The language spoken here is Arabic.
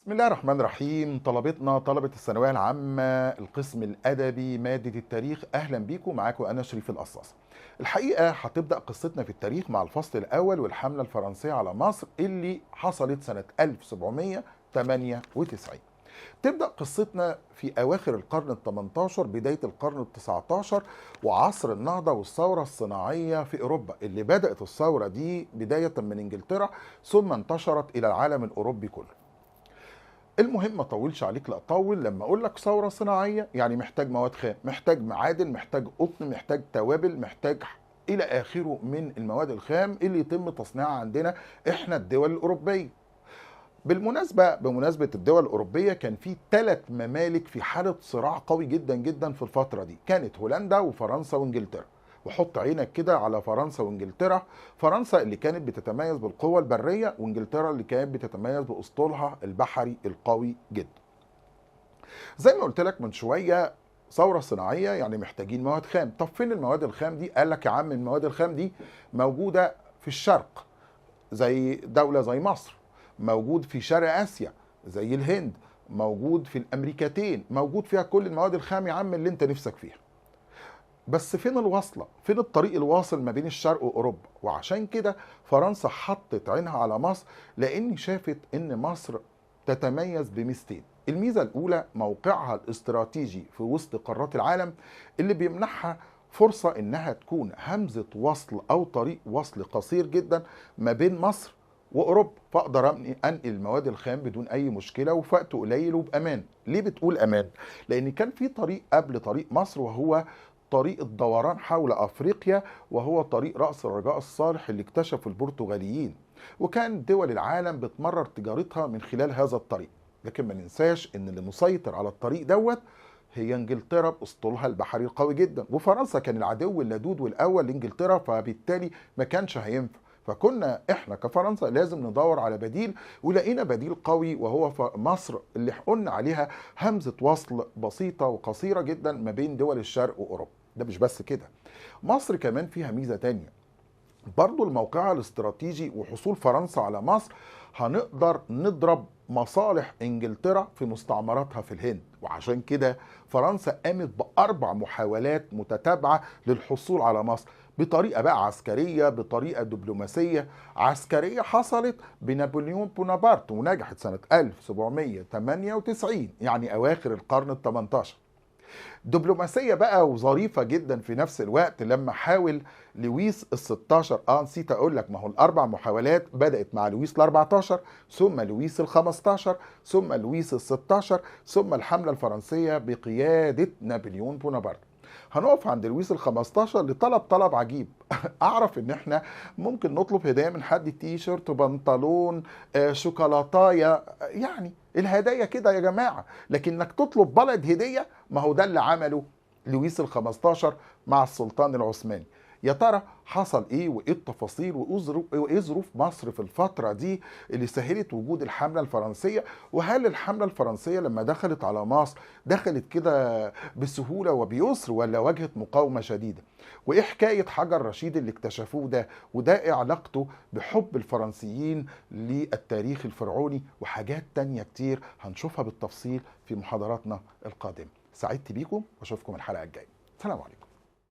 بسم الله الرحمن الرحيم. طلبتنا طلبة الثانوية العامة القسم الأدبي مادة التاريخ، أهلا بيكم. معاكم أنا شريف القصاص. الحقيقة هتبدأ قصتنا في التاريخ مع الفصل الأول والحملة الفرنسية على مصر اللي حصلت سنة 1798. تبدأ قصتنا في أواخر القرن ال18 بداية القرن ال19 وعصر النهضة والثورة الصناعية في أوروبا، اللي بدأت الثورة دي بداية من إنجلترا ثم انتشرت إلى العالم الأوروبي كله. المهم ما اطولش عليك، لا اطول لما اقول لك ثوره صناعيه يعني محتاج مواد خام، محتاج معادن، محتاج قطن، محتاج توابل، محتاج الى اخره من المواد الخام اللي يتم تصنيعها عندنا احنا الدول الاوروبيه. بمناسبه الدول الاوروبيه كان في 3 ممالك في حاله صراع قوي جدا جدا في الفتره دي، كانت هولندا وفرنسا وانجلترا. وحط عينك كده على فرنسا وانجلترا، فرنسا اللي كانت بتتميز بالقوة البرية، وانجلترا اللي كانت بتتميز بأسطولها البحري القوي جدا. زي ما قلت لك من شوية، ثورة صناعية يعني محتاجين مواد خام. طب فين المواد الخام دي؟ قال لك يا عم المواد الخام دي موجودة في الشرق، زي دولة زي مصر، موجود في شرق آسيا زي الهند، موجود في الأمريكتين، موجود فيها كل المواد الخام يا عم اللي انت نفسك فيها. بس فين الوصلة؟ فين الطريق الواصل ما بين الشرق وأوروبا؟ وعشان كده فرنسا حطت عينها على مصر، لأن شافت إن مصر تتميز بميزتين. الميزة الأولى موقعها الاستراتيجي في وسط قارات العالم، اللي بيمنحها فرصة إنها تكون همزة وصل أو طريق وصل قصير جدا ما بين مصر وأوروبا، فأقدر أنقل المواد الخام بدون أي مشكلة وفي وقت قليل وبأمان. ليه بتقول أمان؟ لأن كان في طريق قبل طريق مصر، وهو طريق الدوران حول أفريقيا، وهو طريق رأس الرجاء الصالح اللي اكتشفه البرتغاليين، وكان دول العالم بتمرر تجارتها من خلال هذا الطريق. لكن ما ننساش ان اللي مسيطر على الطريق دوت هي انجلترا باسطولها البحري القوي جدا، وفرنسا كان العدو اللدود والاول لانجلترا، فبالتالي ما كانش هينفع. فكنا احنا كفرنسا لازم ندور على بديل، ولقينا بديل قوي وهو مصر، اللي قلنا عليها همزة وصل بسيطة وقصيرة جدا ما بين دول الشرق واوروبا. ده مش بس كده، مصر كمان فيها ميزة تانية. برضو الموقع الاستراتيجي وحصول فرنسا على مصر، هنقدر نضرب مصالح انجلترا في مستعمراتها في الهند. وعشان كده فرنسا قامت بأربع محاولات متتابعة للحصول على مصر، بطريقة بقى عسكرية، بطريقة دبلوماسية. عسكرية حصلت بنابليون بونابرت ونجحت سنة 1798، يعني أواخر القرن ال18. دبلوماسيه بقى وظريفه جدا في نفس الوقت، لما حاول لويس ال16، نسيت اقول لك، ما هو الاربع محاولات بدات مع لويس ال14 ثم لويس ال15 ثم لويس ال16 ثم الحمله الفرنسيه بقياده نابليون بونابرت. هنقف عند لويس ال15 اللي طلب عجيب. اعرف ان احنا ممكن نطلب هدايا من حد، تي شيرت، بنطلون، شوكولاتايه، يعني الهدايا كده يا جماعه. لكن انك تطلب بلد هديه، ما هو ده اللي عمله لويس ال15 مع السلطان العثماني. يا ترى حصل ايه وايه التفاصيل وايه ظروف مصر في الفتره دي اللي سهلت وجود الحمله الفرنسيه؟ وهل الحمله الفرنسيه لما دخلت على مصر دخلت كده بسهوله وبيسر، ولا واجهت مقاومه شديده؟ وايه حكايه حجر رشيد اللي اكتشفوه ده؟ وده إيه علاقته بحب الفرنسيين للتاريخ الفرعوني؟ وحاجات تانية كتير هنشوفها بالتفصيل في محاضراتنا القادمه. سعدت بيكم واشوفكم الحلقه الجايه. سلام عليكم.